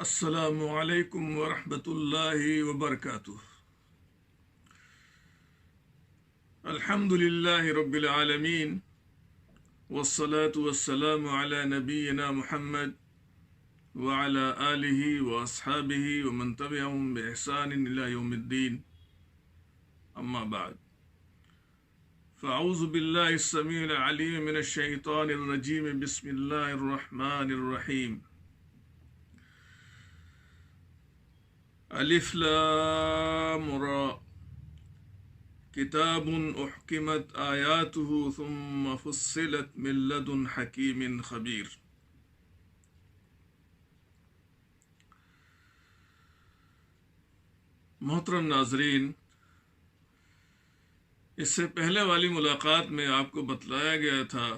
السلام علیکم ورحمۃ اللہ وبرکاتہ۔ الحمد للہ رب العالمین والصلاة والسلام علی نبینا محمد وعلى آلہ واصحابہ ومن تبعهم بإحسان إلی یوم الدین، اما بعد فاعوذ باللہ السمیع العلیم من الشیطان الرجیم، بسم اللہ الرحمن الرحیم۔ الف لام را کتاب احکمت آیاتہ ثم فصلت من لدن حکیم خبیر۔ محترم ناظرین، اس سے پہلے والی ملاقات میں آپ کو بتلایا گیا تھا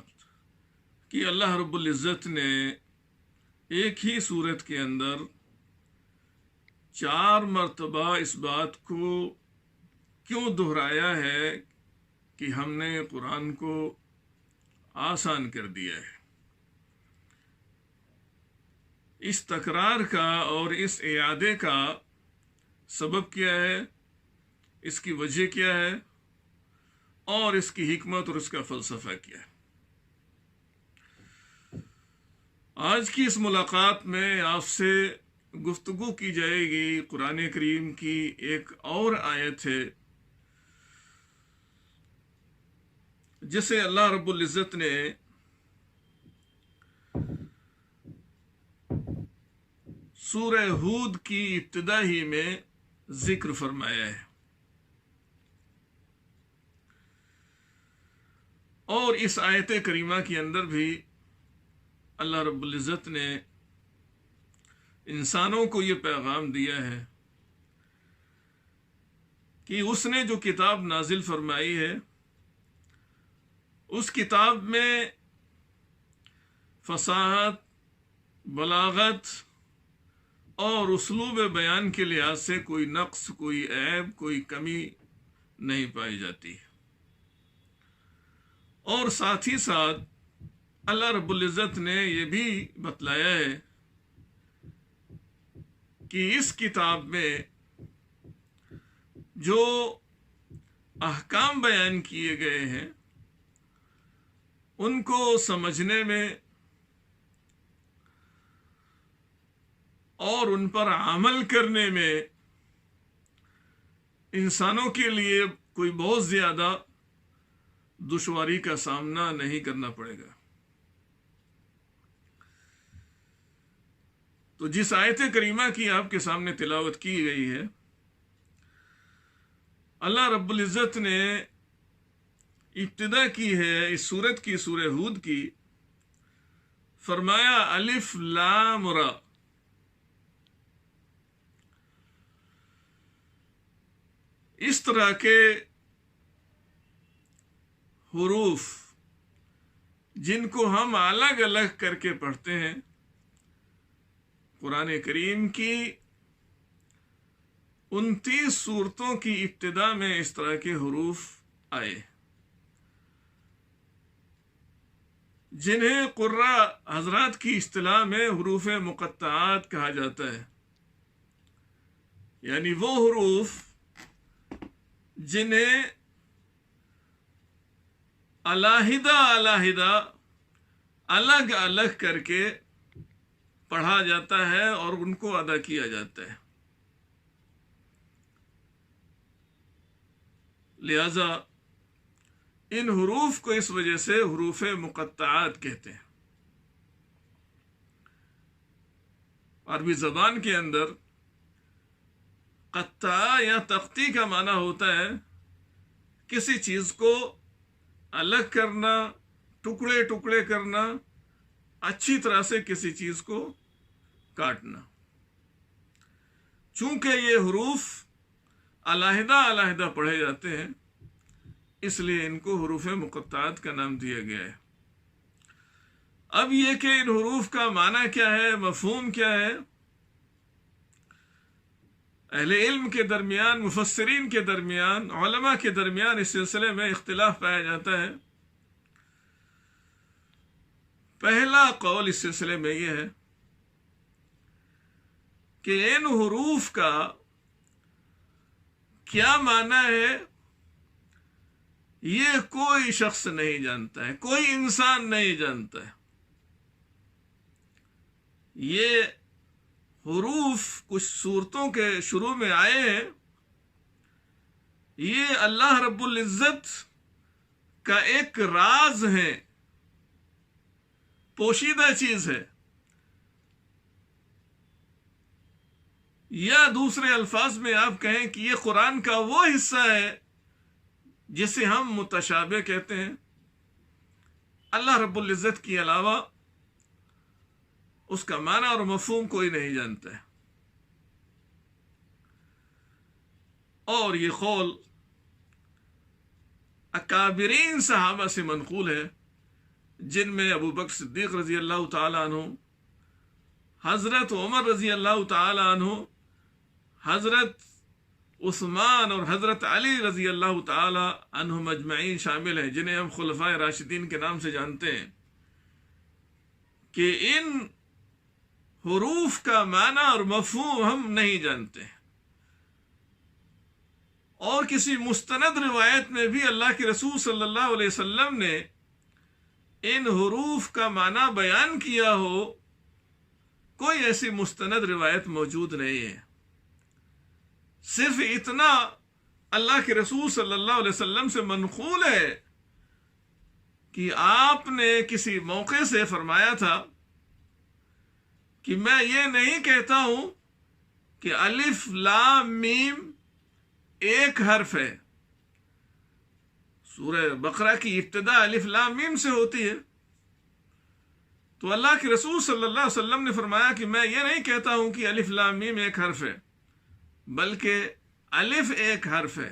کہ اللہ رب العزت نے ایک ہی صورت کے اندر 4 مرتبہ اس بات کو کیوں دہرایا ہے کہ ہم نے قرآن کو آسان کر دیا ہے۔ اس تکرار کا اور اس اعادے کا سبب کیا ہے، اس کی وجہ کیا ہے، اور اس کی حکمت اور اس کا فلسفہ کیا ہے۔ آج کی اس ملاقات میں آپ سے گفتگو کی جائے گی قرآن کریم کی ایک اور آیت ہے جسے اللہ رب العزت نے سورہ ہود کی ابتدا ہی میں ذکر فرمایا ہے، اور اس آیت کریمہ کے اندر بھی اللہ رب العزت نے انسانوں کو یہ پیغام دیا ہے کہ اس نے جو کتاب نازل فرمائی ہے اس کتاب میں فصاحت، بلاغت اور اسلوب بیان کے لحاظ سے کوئی نقص، کوئی عیب، کوئی کمی نہیں پائی جاتی، اور ساتھ ہی ساتھ اللہ رب العزت نے یہ بھی بتلایا ہے کہ اس کتاب میں جو احکام بیان کیے گئے ہیں ان کو سمجھنے میں اور ان پر عمل کرنے میں انسانوں کے لیے کوئی بہت زیادہ دشواری کا سامنا نہیں کرنا پڑے گا۔ تو جس آیت کریمہ کی آپ کے سامنے تلاوت کی گئی ہے، اللہ رب العزت نے ابتدا کی ہے اس سورت کی، سورہ ہود کی، فرمایا الف لام را۔ اس طرح کے حروف جن کو ہم الگ الگ کر کے پڑھتے ہیں، قرآن کریم کی 29 سورتوں کی ابتدا میں اس طرح کے حروف آئے جنہیں قراء حضرات کی اصطلاح میں حروف مقطعات کہا جاتا ہے، یعنی وہ حروف جنہیں علیحدہ الگ الگ کر کے پڑھا جاتا ہے اور ان کو ادا کیا جاتا ہے۔ لہذا ان حروف کو اس وجہ سے حروف مقطعات کہتے ہیں۔ عربی زبان کے اندر قطع یا تختی کا معنی ہوتا ہے کسی چیز کو الگ کرنا، ٹکڑے ٹکڑے کرنا، اچھی طرح سے کسی چیز کو کاٹنا۔ چونکہ یہ حروف علیحدہ پڑھے جاتے ہیں، اس لیے ان کو حروف مقطعات کا نام دیا گیا ہے۔ اب یہ کہ ان حروف کا معنی کیا ہے، مفہوم کیا ہے، اہل علم کے درمیان، مفسرین کے درمیان، علماء کے درمیان اس سلسلے میں اختلاف پایا جاتا ہے۔ پہلا قول اس سلسلے میں یہ ہے کہ ان حروف کا کیا معنی ہے یہ کوئی شخص نہیں جانتا ہے، کوئی انسان نہیں جانتا ہے۔ یہ حروف کچھ صورتوں کے شروع میں آئے ہیں، یہ اللہ رب العزت کا ایک راز ہے، پوشیدہ چیز ہے، یا دوسرے الفاظ میں آپ کہیں کہ یہ قرآن کا وہ حصہ ہے جسے ہم متشابہ کہتے ہیں۔ اللہ رب العزت کے علاوہ اس کا معنی اور مفہوم کوئی نہیں جانتا ہے۔ اور یہ قول اکابرین صحابہ سے منقول ہے، جن میں ابو بکر صدیق رضی اللہ تعالی عنہ، حضرت عمر رضی اللہ تعالی عنہ، حضرت عثمان اور حضرت علی رضی اللہ تعالی عنہم اجمعین شامل ہیں، جنہیں ہم خلفائے راشدین کے نام سے جانتے ہیں، کہ ان حروف کا معنی اور مفہوم ہم نہیں جانتے ہیں۔ اور کسی مستند روایت میں بھی اللہ کے رسول صلی اللہ علیہ وسلم نے ان حروف کا معنی بیان کیا ہو، کوئی ایسی مستند روایت موجود نہیں ہے۔ صرف اتنا اللہ کے رسول صلی اللہ علیہ وسلم سے منقول ہے کہ آپ نے کسی موقع سے فرمایا تھا کہ میں یہ نہیں کہتا ہوں کہ الف لام میم ایک حرف ہے۔ سورہ بقرہ کی ابتدا الف لام میم سے ہوتی ہے، تو اللہ کے رسول صلی اللہ علیہ وسلم نے فرمایا کہ میں یہ نہیں کہتا ہوں کہ الف لام میم ایک حرف ہے، بلکہ الف ایک حرف ہے،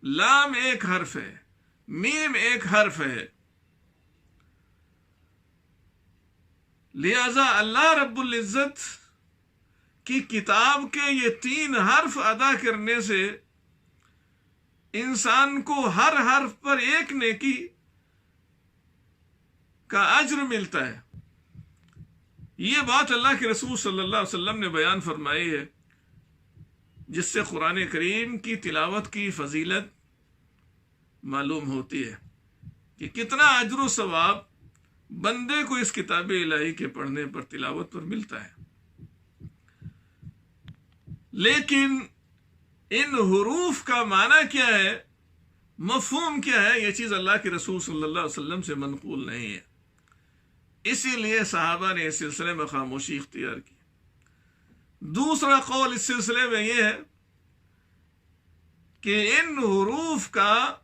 لام ایک حرف ہے، میم ایک حرف ہے۔ لہذا اللہ رب العزت کی کتاب کے یہ 3 حرف ادا کرنے سے انسان کو ہر حرف پر ایک نیکی کا اجر ملتا ہے۔ یہ بات اللہ کے رسول صلی اللہ علیہ وسلم نے بیان فرمائی ہے، جس سے قرآن کریم کی تلاوت کی فضیلت معلوم ہوتی ہے کہ کتنا اجر و ثواب بندے کو اس کتاب الہی کے پڑھنے پر، تلاوت پر ملتا ہے۔ لیکن ان حروف کا معنی کیا ہے، مفہوم کیا ہے، یہ چیز اللہ کے رسول صلی اللہ علیہ وسلم سے منقول نہیں ہے۔ اسی لیے صحابہ نے اس سلسلے میں خاموشی اختیار کی۔ دوسرا قول اس سلسلے میں یہ ہے کہ ان حروف کا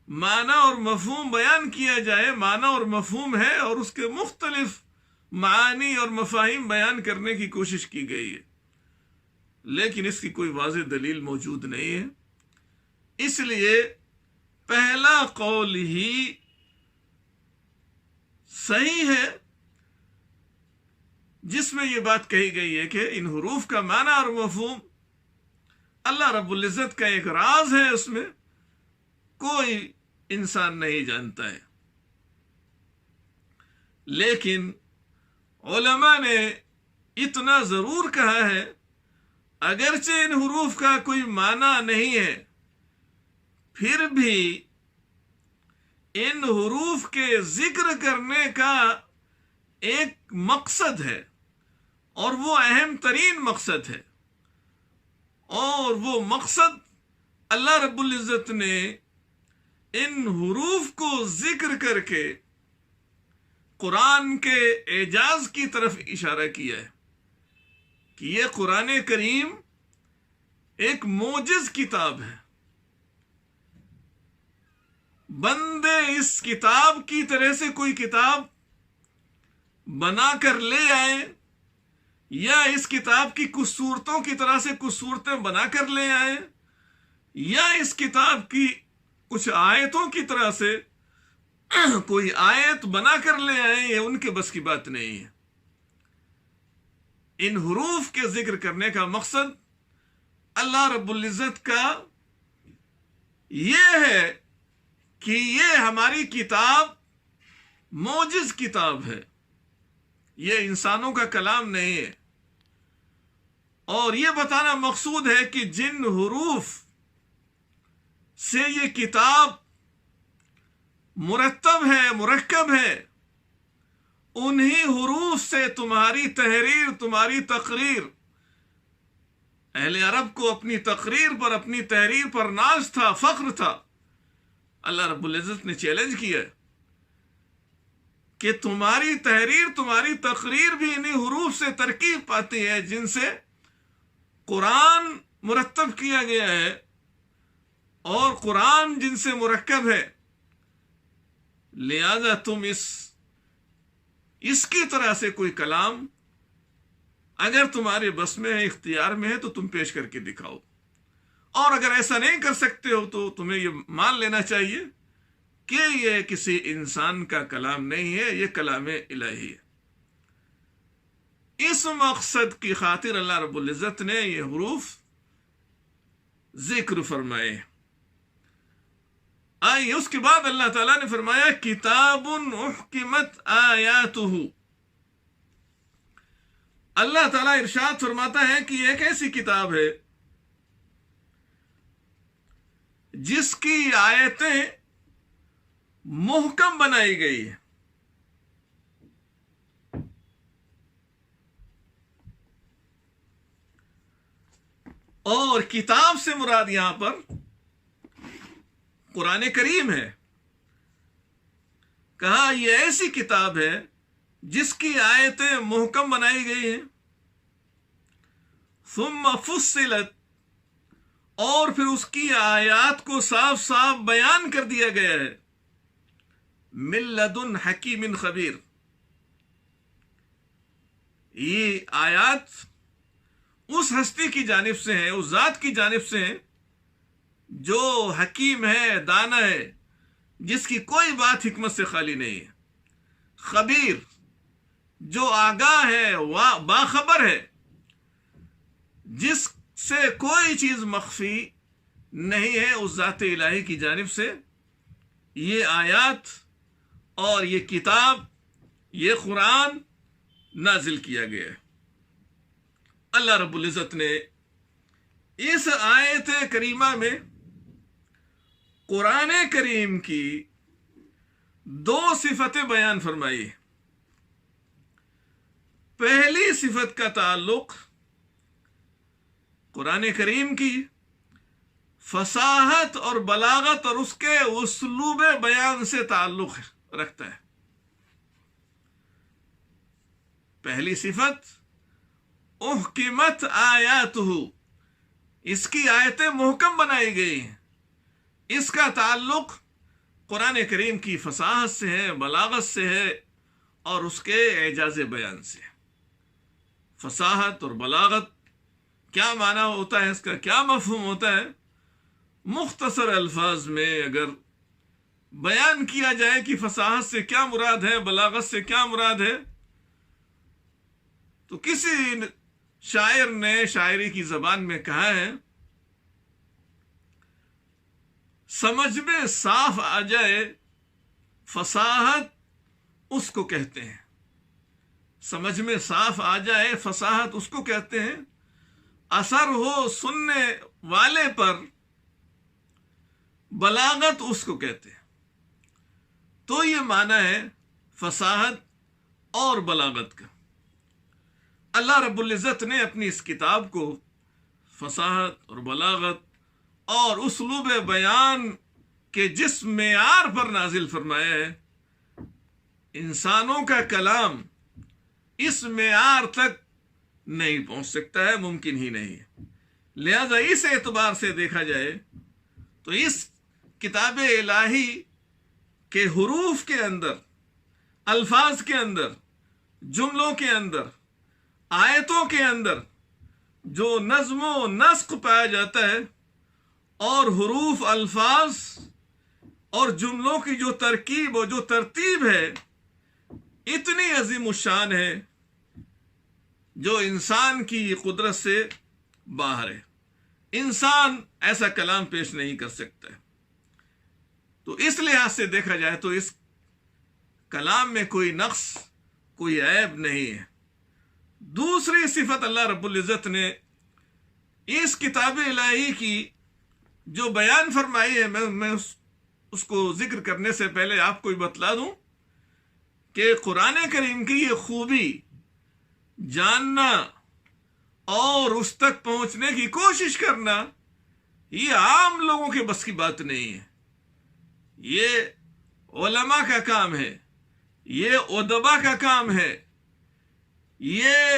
معنی اور مفہوم بیان کیا جائے، معنی اور مفہوم ہے، اور اس کے مختلف معانی اور مفاہیم بیان کرنے کی کوشش کی گئی ہے، لیکن اس کی کوئی واضح دلیل موجود نہیں ہے۔ اس لیے پہلا قول ہی صحیح ہے، جس میں یہ بات کہی گئی ہے کہ ان حروف کا معنی اور مفہوم اللہ رب العزت کا ایک راز ہے، اس میں کوئی انسان نہیں جانتا ہے۔ لیکن علماء نے اتنا ضرور کہا ہے، اگرچہ ان حروف کا کوئی معنی نہیں ہے، پھر بھی ان حروف کے ذکر کرنے کا ایک مقصد ہے، اور وہ اہم ترین مقصد ہے، اور وہ مقصد اللہ رب العزت نے ان حروف کو ذکر کر کے قرآن کے اعجاز کی طرف اشارہ کیا ہے کہ یہ قرآن کریم ایک معجز کتاب ہے۔ بندے اس کتاب کی طرح سے کوئی کتاب بنا کر لے آئیں، یا اس کتاب کی کچھ صورتوں کی طرح سے کچھ صورتیں بنا کر لے آئیں، یا اس کتاب کی کچھ آیتوں کی طرح سے کوئی آیت بنا کر لے آئیں، یہ ان کے بس کی بات نہیں ہے۔ ان حروف کے ذکر کرنے کا مقصد اللہ رب العزت کا یہ ہے کہ یہ ہماری کتاب معجز کتاب ہے، یہ انسانوں کا کلام نہیں ہے، اور یہ بتانا مقصود ہے کہ جن حروف سے یہ کتاب مرتب ہے، مرکب ہے، انہی حروف سے تمہاری تحریر، تمہاری تقریر، اہل عرب کو اپنی تقریر پر، اپنی تحریر پر ناز تھا، فخر تھا۔ اللہ رب العزت نے چیلنج کیا کہ تمہاری تحریر، تمہاری تقریر بھی انہی حروف سے ترکیب پاتی ہے جن سے قرآن مرتب کیا گیا ہے، اور قرآن جن سے مرکب ہے، لہذا تم اس کی طرح سے کوئی کلام اگر تمہارے بس میں ہے، اختیار میں ہے، تو تم پیش کر کے دکھاؤ، اور اگر ایسا نہیں کر سکتے ہو تو تمہیں یہ مان لینا چاہیے کہ یہ کسی انسان کا کلام نہیں ہے، یہ کلام الہی ہے۔ اس مقصد کی خاطر اللہ رب العزت نے یہ حروف ذکر فرمائے۔ آئیے اس کے بعد اللہ تعالیٰ نے فرمایا کتاب احکمت آیاتہ۔ اللہ تعالیٰ ارشاد فرماتا ہے کہ ایک ایسی کتاب ہے جس کی آیتیں محکم بنائی گئی ہیں۔ اور کتاب سے مراد یہاں پر قرآن کریم ہے۔ کہا یہ ایسی کتاب ہے جس کی آیتیں محکم بنائی گئی ہیں۔ ثم فصلت، اور پھر اس کی آیات کو صاف صاف بیان کر دیا گیا ہے۔ من لدن حکیم خبیر، یہ آیات اس ہستی کی جانب سے ہیں، اس ذات کی جانب سے ہیں جو حکیم ہے، دانا ہے، جس کی کوئی بات حکمت سے خالی نہیں ہے۔ خبیر، جو آگاہ ہے، باخبر ہے، جس سے کوئی چیز مخفی نہیں ہے، اس ذات الہی کی جانب سے یہ آیات اور یہ کتاب، یہ قرآن نازل کیا گیا ہے۔ اللہ رب العزت نے اس آیت کریمہ میں قرآن کریم کی دو صفتیں بیان فرمائی۔ پہلی صفت کا تعلق قرآن کریم کی فصاحت اور بلاغت اور اس کے اسلوب بیان سے تعلق رکھتا ہے۔ پہلی صفت احکمت آیاتہ، اس کی آیتیں محکم بنائی گئی ہیں۔ اس کا تعلق قرآن کریم کی فصاحت سے ہے، بلاغت سے ہے، اور اس کے اعجاز بیان سے۔ فصاحت اور بلاغت کیا معنی ہوتا ہے، اس کا کیا مفہوم ہوتا ہے؟ مختصر الفاظ میں اگر بیان کیا جائے کہ فصاحت سے کیا مراد ہے، بلاغت سے کیا مراد ہے، تو کسی شاعر نے شاعری کی زبان میں کہا ہے، سمجھ میں صاف آ جائے فصاحت اس کو کہتے ہیں۔ سمجھ میں صاف آ جائے فصاحت اس کو کہتے ہیں، اثر ہو سننے والے پر بلاغت اس کو کہتے ہیں۔ تو یہ معنی ہے فصاحت اور بلاغت کا۔ اللہ رب العزت نے اپنی اس کتاب کو فصاحت اور بلاغت اور اسلوب بیان کے جس معیار پر نازل فرمایا ہے، انسانوں کا کلام اس معیار تک نہیں پہنچ سکتا ہے، ممکن ہی نہیں ہے۔ لہذا اس اعتبار سے دیکھا جائے تو اس کتاب الہی کے حروف کے اندر، الفاظ کے اندر، جملوں کے اندر، آیتوں کے اندر جو نظم و نسق پایا جاتا ہے، اور حروف، الفاظ اور جملوں کی جو ترکیب اور جو ترتیب ہے، اتنی عظیم الشان ہے جو انسان کی قدرت سے باہر ہے۔ انسان ایسا کلام پیش نہیں کر سکتا ہے۔ تو اس لحاظ سے دیکھا جائے تو اس کلام میں کوئی نقص، کوئی عیب نہیں ہے۔ دوسری صفت اللہ رب العزت نے اس کتاب الہی کی جو بیان فرمائی ہے، میں اس کو ذکر کرنے سے پہلے آپ کو بتلا دوں کہ قرآن کریم کی یہ خوبی جاننا اور اس تک پہنچنے کی کوشش کرنا یہ عام لوگوں کے بس کی بات نہیں ہے. یہ علماء کا کام ہے، یہ ادبا کا کام ہے، یہ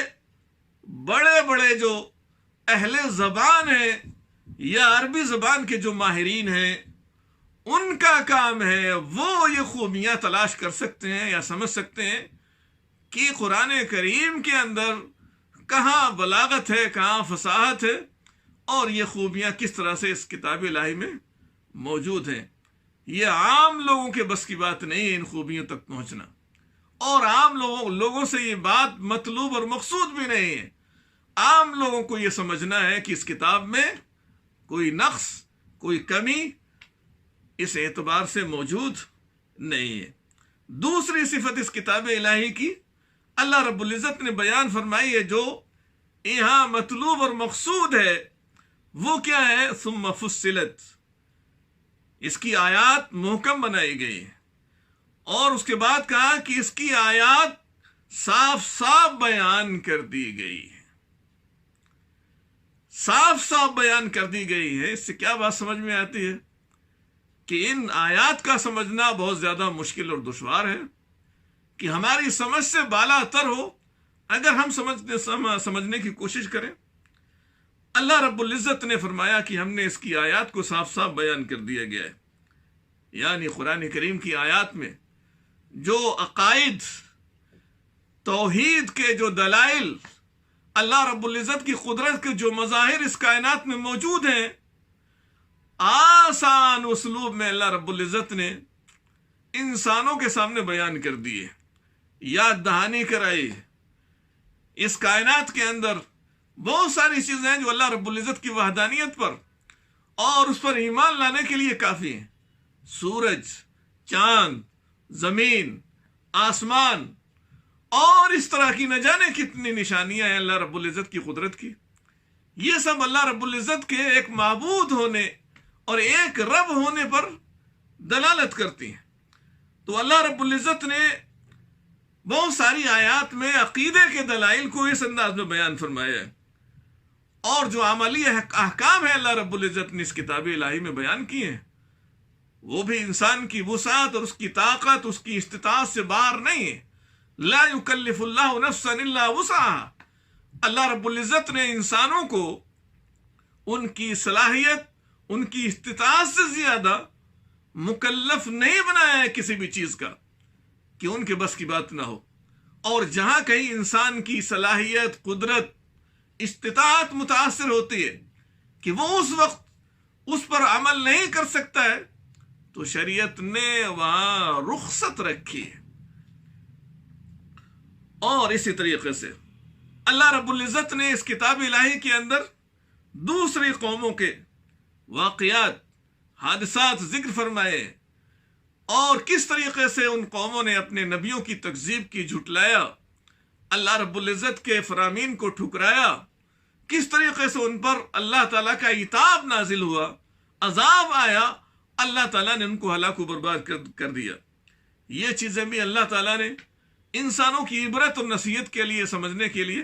بڑے بڑے جو اہل زبان ہیں یا عربی زبان کے جو ماہرین ہیں ان کا کام ہے. وہ یہ خوبیاں تلاش کر سکتے ہیں یا سمجھ سکتے ہیں کہ قرآن کریم کے اندر کہاں بلاغت ہے، کہاں فصاحت ہے، اور یہ خوبیاں کس طرح سے اس کتاب الہی میں موجود ہیں. یہ عام لوگوں کے بس کی بات نہیں ہے ان خوبیوں تک پہنچنا، اور عام لوگوں سے یہ بات مطلوب اور مقصود بھی نہیں ہے. عام لوگوں کو یہ سمجھنا ہے کہ اس کتاب میں کوئی نقص، کوئی کمی اس اعتبار سے موجود نہیں ہے. دوسری صفت اس کتاب الہی کی اللہ رب العزت نے بیان فرمائی ہے، جو یہاں مطلوب اور مقصود ہے، وہ کیا ہے؟ ثم فصلت. اس کی آیات محکم بنائی گئی ہے، اور اس کے بعد کہا کہ اس کی آیات صاف صاف بیان کر دی گئی ہے. صاف صاف بیان کر دی گئی ہے. اس سے کیا بات سمجھ میں آتی ہے کہ ان آیات کا سمجھنا بہت زیادہ مشکل اور دشوار ہے، کہ ہماری سمجھ سے بالا تر ہو اگر ہم سمجھنے کی کوشش کریں. اللہ رب العزت نے فرمایا کہ ہم نے اس کی آیات کو صاف صاف بیان کر دیا گیا ہے. یعنی قرآن کریم کی آیات میں جو عقائد، توحید کے جو دلائل، اللہ رب العزت کی قدرت کے جو مظاہر اس کائنات میں موجود ہیں، آسان اسلوب میں اللہ رب العزت نے انسانوں کے سامنے بیان کر دیے، یاد دہانی کرائی. اس کائنات کے اندر بہت ساری چیزیں ہیں جو اللہ رب العزت کی وحدانیت پر اور اس پر ایمان لانے کے لیے کافی ہیں. سورج، چاند، زمین، آسمان، اور اس طرح کی نہ جانے کتنی نشانیاں ہیں اللہ رب العزت کی قدرت کی. یہ سب اللہ رب العزت کے ایک معبود ہونے اور ایک رب ہونے پر دلالت کرتی ہیں. تو اللہ رب العزت نے بہت ساری آیات میں عقیدے کے دلائل کو اس انداز میں بیان فرمایا ہے، اور جو عملی احکام ہے اللہ رب العزت نے اس کتاب الہی میں بیان کیے ہیں، وہ بھی انسان کی وسعت اور اس کی طاقت، اس کی استطاعت سے باہر نہیں ہے. لا یکلف اللہ نفسا الا وسعها. اللہ رب العزت نے انسانوں کو ان کی صلاحیت، ان کی استطاعت سے زیادہ مکلف نہیں بنایا ہے کسی بھی چیز کا کہ ان کے بس کی بات نہ ہو. اور جہاں کہیں انسان کی صلاحیت، قدرت، استطاعت متاثر ہوتی ہے کہ وہ اس وقت اس پر عمل نہیں کر سکتا ہے، تو شریعت نے وہاں رخصت رکھی ہے. اور اسی طریقے سے اللہ رب العزت نے اس کتاب الہی کے اندر دوسری قوموں کے واقعات، حادثات ذکر فرمائے، اور کس طریقے سے ان قوموں نے اپنے نبیوں کی تکذیب کی، جھٹلایا، اللہ رب العزت کے فرامین کو ٹھکرایا، کس طریقے سے ان پر اللہ تعالیٰ کا عتاب نازل ہوا، عذاب آیا، اللہ تعالیٰ نے ان کو ہلاک و برباد کر دیا. یہ چیزیں بھی اللہ تعالیٰ نے انسانوں کی عبرت اور نصیحت کے لیے، سمجھنے کے لیے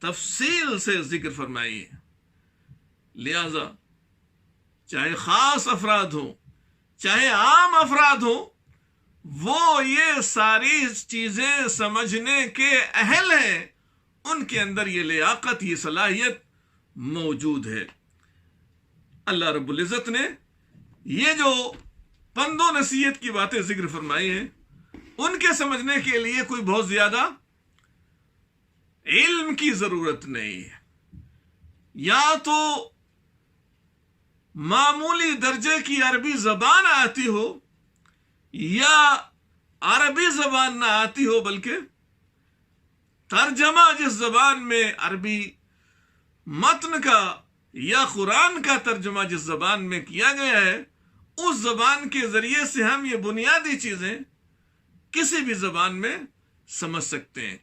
تفصیل سے ذکر فرمائی ہے. لہذا چاہے خاص افراد ہوں، چاہے عام افراد ہوں، وہ یہ ساری چیزیں سمجھنے کے اہل ہیں. ان کے اندر یہ لیاقت، یہ صلاحیت موجود ہے. اللہ رب العزت نے یہ جو پند و نصیحت کی باتیں ذکر فرمائی ہیں، ان کے سمجھنے کے لیے کوئی بہت زیادہ علم کی ضرورت نہیں ہے. یا تو معمولی درجے کی عربی زبان آتی ہو، یا عربی زبان نہ آتی ہو، بلکہ ترجمہ جس زبان میں عربی متن کا یا قرآن کا ترجمہ جس زبان میں کیا گیا ہے، اس زبان کے ذریعے سے ہم یہ بنیادی چیزیں کسی بھی زبان میں سمجھ سکتے ہیں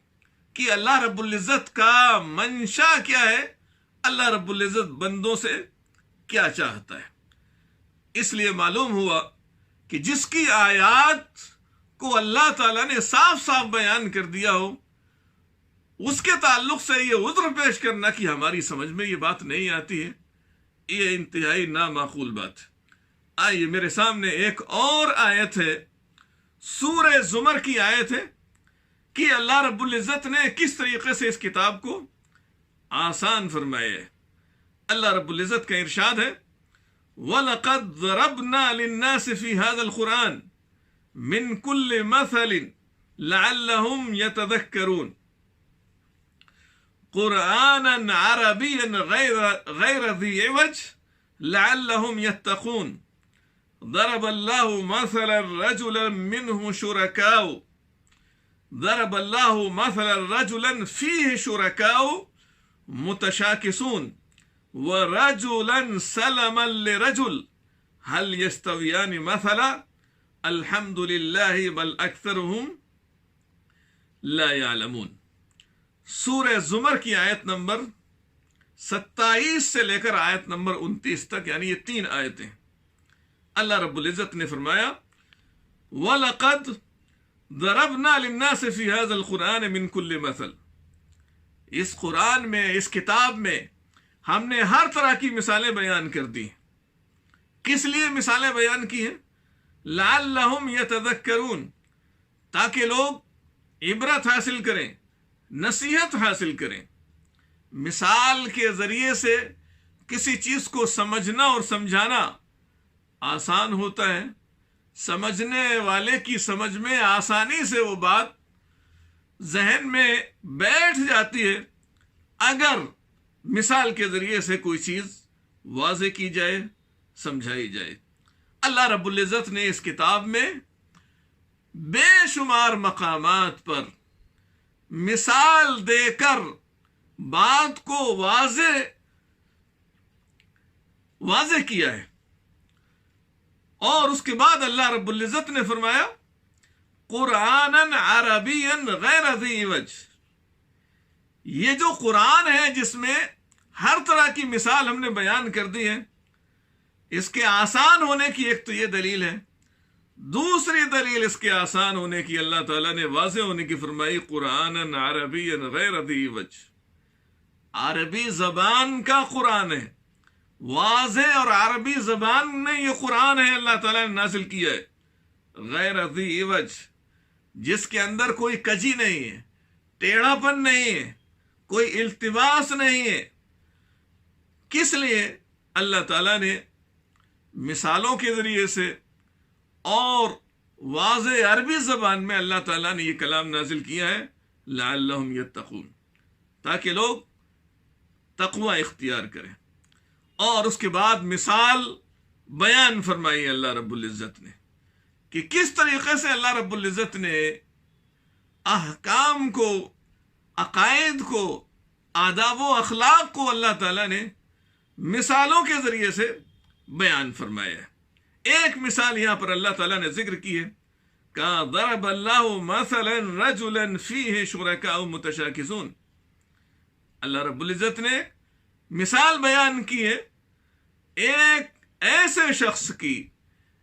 کہ اللہ رب العزت کا منشا کیا ہے، اللہ رب العزت بندوں سے کیا چاہتا ہے۔ اس لیے معلوم ہوا کہ جس کی آیات کو اللہ تعالیٰ نے صاف صاف بیان کر دیا ہو، اس کے تعلق سے یہ عذر پیش کرنا کہ ہماری سمجھ میں یہ بات نہیں آتی ہے، یہ انتہائی نامعقول بات ہے۔ آئیے میرے سامنے ایک اور آیت ہے، سورہ زمر کی آیت ہے کہ اللہ رب العزت نے کس طریقے سے اس کتاب کو آسان فرمایا ہے۔ اللہ رب العزت کا ارشاد ہے، وَلَقَدْ ضَرَبْنَا لِلنَّاسِ فِي هَذَا الْقُرْآنِ مِنْ كُلِّ مَثَلٍ لَعَلَّهُمْ يَتَذَكَّرُونَ قُرْآنًا عَرَبِيًّا غَيْرَ ذِي عِوَجٍ لَعَلَّهُمْ يَتَّقُونَ ضَرَبَ اللَّهُ مَثَلًا رَجُلًا مِّنْهُ شُرَكَاءُ ضرب الله مثلا رجلا فيه شركاء متشاكسون ورجلا سلما لرجل هل يستويان مثلا الحمد لله بل اکثرهم لا يعلمون۔ سورہ زمر کی آیت نمبر 27 سے لے کر آیت نمبر 29 تک، یعنی یہ 3 آیتیں، اللہ رب العزت نے فرمایا وَلَقَدْ ضربنا للناس فی هذا القرآن من كل مثل، اس قرآن میں، اس کتاب میں ہم نے ہر طرح کی مثالیں بیان کر دی۔ کس لیے مثالیں بیان کی ہیں؟ لعلہم یتذکرون، تاکہ لوگ عبرت حاصل کریں، نصیحت حاصل کریں۔ مثال کے ذریعے سے کسی چیز کو سمجھنا اور سمجھانا آسان ہوتا ہے، سمجھنے والے کی سمجھ میں آسانی سے وہ بات ذہن میں بیٹھ جاتی ہے اگر مثال کے ذریعے سے کوئی چیز واضح کی جائے، سمجھائی جائے۔ اللہ رب العزت نے اس کتاب میں بے شمار مقامات پر مثال دے کر بات کو واضح کیا ہے، اور اس کے بعد اللہ رب العزت نے فرمایا قرآنً عربیًا غیر ذی عوج، یہ جو قرآن ہے جس میں ہر طرح کی مثال ہم نے بیان کر دی ہے، اس کے آسان ہونے کی ایک تو یہ دلیل ہے، دوسری دلیل اس کے آسان ہونے کی اللہ تعالیٰ نے واضح ہونے کی فرمائی قرآنً عربیًا غیر ذی عوج، عربی زبان کا قرآن ہے، واضح اور عربی زبان میں یہ قرآن ہے اللہ تعالیٰ نے نازل کیا ہے، غیر ذی عوج، جس کے اندر کوئی کجی نہیں ہے، ٹیڑھا پن نہیں ہے، کوئی التباس نہیں ہے۔ کس لیے؟ اللہ تعالیٰ نے مثالوں کے ذریعے سے اور واضح عربی زبان میں اللہ تعالیٰ نے یہ کلام نازل کیا ہے لعلہم یتقون، تاکہ لوگ تقوی اختیار کریں۔ اور اس کے بعد مثال بیان فرمائی اللہ رب العزت نے کہ کس طریقے سے اللہ رب العزت نے احکام کو، عقائد کو، آداب و اخلاق کو اللہ تعالیٰ نے مثالوں کے ذریعے سے بیان فرمایا ہے۔ ایک مثال یہاں پر اللہ تعالیٰ نے ذکر کی ہے کہ ضرب اللہ مثلا رجلا فیہ شرکاء متشاکسون، اللہ رب العزت نے مثال بیان کی ہے ایک ایسے شخص کی،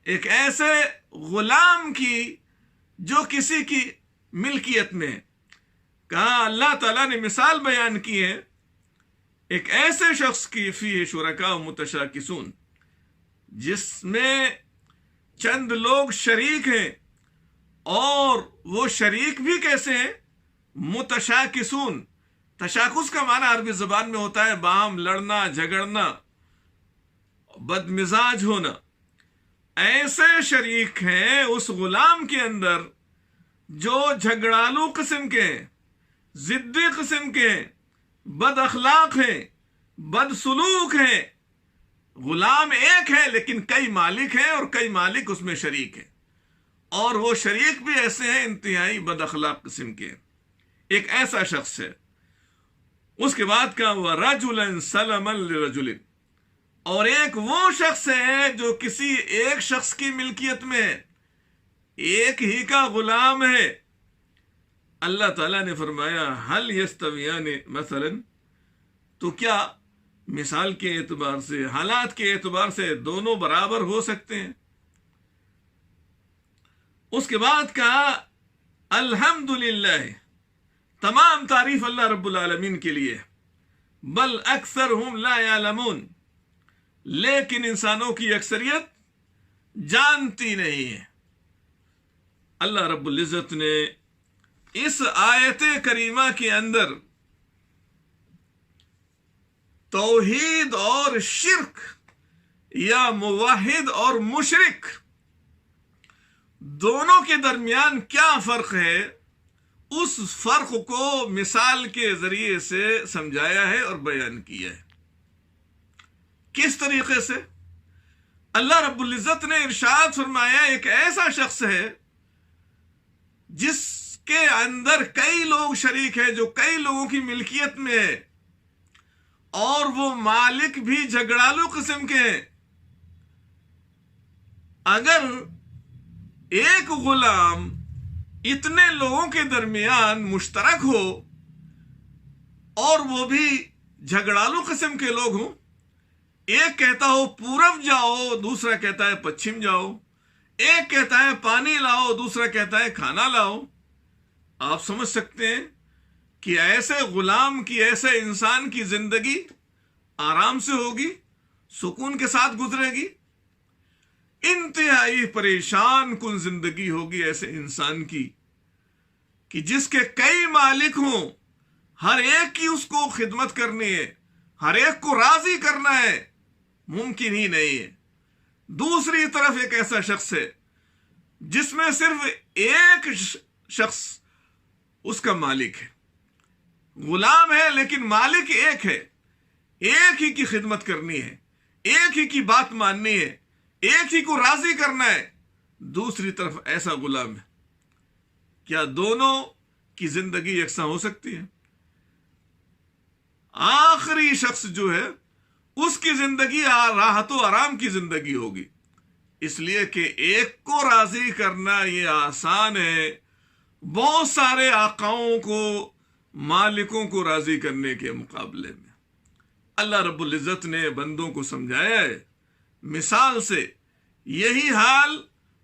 ایک ایسے غلام کی جو کسی کی ملکیت میں ہے۔ کہا اللہ تعالیٰ نے مثال بیان کی ہے ایک ایسے شخص کی فیہ شرکاء متشاکسون، جس میں چند لوگ شریک ہیں، اور وہ شریک بھی کیسے ہیں؟ متشاکسون، تشاکس کا معنی عربی زبان میں ہوتا ہے باہم لڑنا، جھگڑنا، بد مزاج ہونا۔ ایسے شریک ہیں اس غلام کے اندر جو جھگڑالو قسم کے ہیں، ضدی قسم کے ہیں، بد اخلاق ہیں، بد سلوک ہیں۔ غلام ایک ہے لیکن کئی مالک ہیں، اور کئی مالک اس میں شریک ہیں، اور وہ شریک بھی ایسے ہیں انتہائی بد اخلاق قسم کے۔ ایک ایسا شخص ہے۔ اس کے بعد کہا وَرَجُلًا سَلَمًا لِرَجُلٍ، اور ایک وہ شخص ہے جو کسی ایک شخص کی ملکیت میں ہے، ایک ہی کا غلام ہے۔ اللہ تعالیٰ نے فرمایا هَلْ يَسْتَوِيَانِ مثلاً، تو کیا مثال کے اعتبار سے، حالات کے اعتبار سے دونوں برابر ہو سکتے ہیں۔ اس کے بعد کہا الحمدللہ، تمام تعریف اللہ رب العالمین کے لیے، بل اکثرہم لا یعلمون، لیکن انسانوں کی اکثریت جانتی نہیں ہے۔ اللہ رب العزت نے اس آیت کریمہ کے اندر توحید اور شرک یا موحد اور مشرک دونوں کے درمیان کیا فرق ہے، اس فرق کو مثال کے ذریعے سے سمجھایا ہے اور بیان کیا ہے۔ کس طریقے سے؟ اللہ رب العزت نے ارشاد فرمایا ایک ایسا شخص ہے جس کے اندر کئی لوگ شریک ہیں، جو کئی لوگوں کی ملکیت میں ہے، اور وہ مالک بھی جھگڑالو قسم کے ہیں۔ اگر ایک غلام اتنے لوگوں کے درمیان مشترک ہو اور وہ بھی جھگڑالو قسم کے لوگ ہوں، ایک کہتا ہو پورب جاؤ، دوسرا کہتا ہے پچھم جاؤ، ایک کہتا ہے پانی لاؤ، دوسرا کہتا ہے کھانا لاؤ، آپ سمجھ سکتے ہیں کہ ایسے غلام کی، ایسے انسان کی زندگی آرام سے ہوگی، سکون کے ساتھ گزرے گی؟ انتہائی پریشان کن زندگی ہوگی ایسے انسان کی کہ جس کے کئی مالک ہوں، ہر ایک کی اس کو خدمت کرنی ہے، ہر ایک کو راضی کرنا ہے، ممکن ہی نہیں ہے۔ دوسری طرف ایک ایسا شخص ہے جس میں صرف ایک شخص اس کا مالک ہے، غلام ہے لیکن مالک ایک ہے، ایک ہی کی خدمت کرنی ہے، ایک ہی کی بات ماننی ہے، ایک ہی کو راضی کرنا ہے۔ دوسری طرف ایسا غلام ہے، کیا دونوں کی زندگی یکساں ہو سکتی ہے؟ آخری شخص جو ہے اس کی زندگی راحت و آرام کی زندگی ہوگی، اس لیے کہ ایک کو راضی کرنا یہ آسان ہے بہت سارے آقاؤں کو، مالکوں کو راضی کرنے کے مقابلے میں۔ اللہ رب العزت نے بندوں کو سمجھایا ہے مثال سے، یہی حال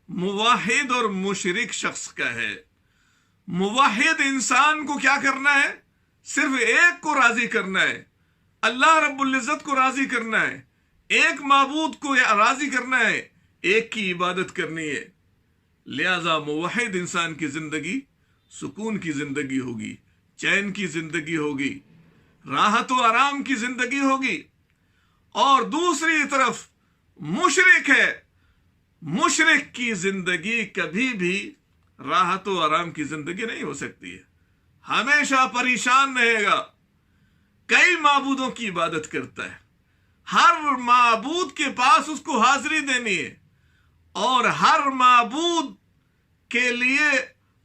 موحد اور مشرک شخص کا ہے۔ موحد انسان کو کیا کرنا ہے؟ صرف ایک کو راضی کرنا ہے، اللہ رب العزت کو راضی کرنا ہے، ایک معبود کو راضی کرنا ہے، ایک کی عبادت کرنی ہے۔ لہذا موحد انسان کی زندگی سکون کی زندگی ہوگی، چین کی زندگی ہوگی، راحت و آرام کی زندگی ہوگی۔ اور دوسری طرف مشرک ہے، مشرک کی زندگی کبھی بھی راحت و آرام کی زندگی نہیں ہو سکتی ہے، ہمیشہ پریشان رہے گا، کئی معبودوں کی عبادت کرتا ہے، ہر معبود کے پاس اس کو حاضری دینی ہے، اور ہر معبود کے لیے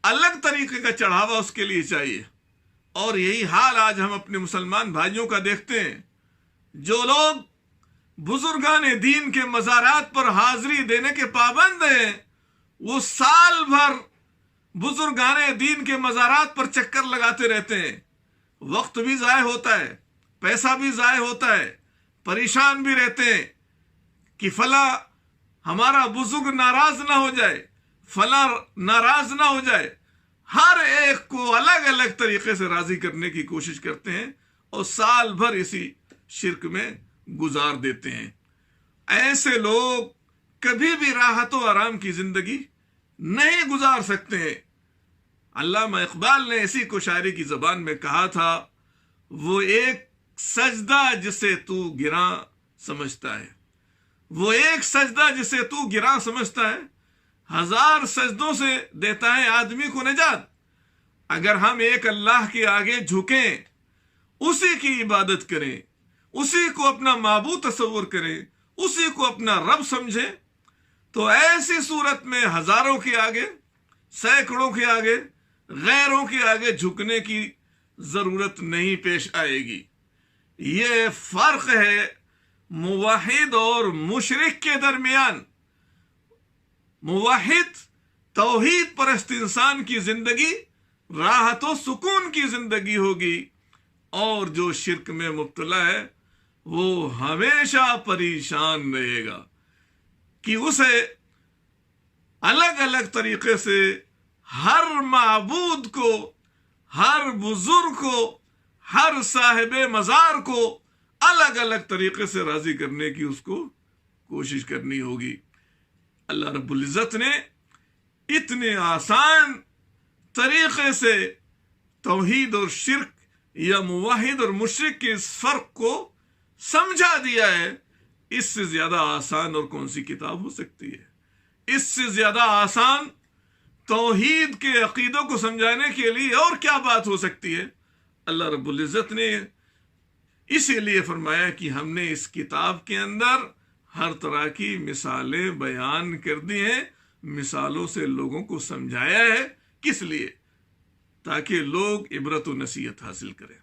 الگ طریقے کا چڑھاوا اس کے لیے چاہیے۔ اور یہی حال آج ہم اپنے مسلمان بھائیوں کا دیکھتے ہیں، جو لوگ بزرگان دین کے مزارات پر حاضری دینے کے پابند ہیں، وہ سال بھر بزرگان دین کے مزارات پر چکر لگاتے رہتے ہیں، وقت بھی ضائع ہوتا ہے، پیسہ بھی ضائع ہوتا ہے، پریشان بھی رہتے ہیں کہ فلاں ہمارا بزرگ ناراض نہ ہو جائے، فلاں ناراض نہ ہو جائے۔ ہر ایک کو الگ الگ طریقے سے راضی کرنے کی کوشش کرتے ہیں اور سال بھر اسی شرک میں گزار دیتے ہیں۔ ایسے لوگ کبھی بھی راحت و آرام کی زندگی نہیں گزار سکتے ہیں۔ علامہ اقبال نے اسی کو شاعری کی زبان میں کہا تھا، وہ ایک سجدہ جسے تو گراں سمجھتا ہے، وہ ایک سجدہ جسے تو گراں سمجھتا ہے، ہزار سجدوں سے دیتا ہے آدمی کو نجات۔ اگر ہم ایک اللہ کے آگے جھکیں، اسی کی عبادت کریں، اسی کو اپنا معبود تصور کریں، اسی کو اپنا رب سمجھیں، تو ایسی صورت میں ہزاروں کے آگے، سینکڑوں کے آگے، غیروں کے آگے جھکنے کی ضرورت نہیں پیش آئے گی۔ یہ فرق ہے موحد اور مشرک کے درمیان۔ موحد توحید پرست انسان کی زندگی راحت و سکون کی زندگی ہوگی، اور جو شرک میں مبتلا ہے وہ ہمیشہ پریشان رہے گا کہ اسے الگ الگ طریقے سے ہر معبود کو، ہر بزرگ کو، ہر صاحب مزار کو الگ الگ طریقے سے راضی کرنے کی اس کو کوشش کرنی ہوگی۔ اللہ رب العزت نے اتنے آسان طریقے سے توحید اور شرک یا موحد اور مشرک کے اس فرق کو سمجھا دیا ہے۔ اس سے زیادہ آسان اور کون سی کتاب ہو سکتی ہے؟ اس سے زیادہ آسان توحید کے عقیدوں کو سمجھانے کے لیے اور کیا بات ہو سکتی ہے؟ اللہ رب العزت نے اسی لیے فرمایا کہ ہم نے اس کتاب کے اندر ہر طرح کی مثالیں بیان کر دی ہیں، مثالوں سے لوگوں کو سمجھایا ہے۔ کس لیے؟ تاکہ لوگ عبرت و نصیحت حاصل کریں۔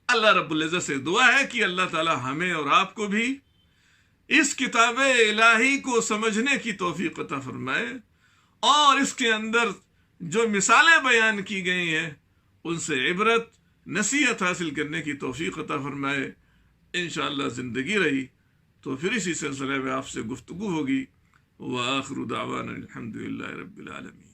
اللہ رب العزت سے دعا ہے کہ اللہ تعالی ہمیں اور آپ کو بھی اس کتاب الہی کو سمجھنے کی توفیق عطا فرمائے، اور اس کے اندر جو مثالیں بیان کی گئی ہیں ان سے عبرت نصیحت حاصل کرنے کی توفیق عطا فرمائے۔ انشاءاللہ زندگی رہی تو پھر اسی سلسلے میں آپ سے گفتگو ہوگی۔ وآخر دعوانا الحمدللہ رب العالمین۔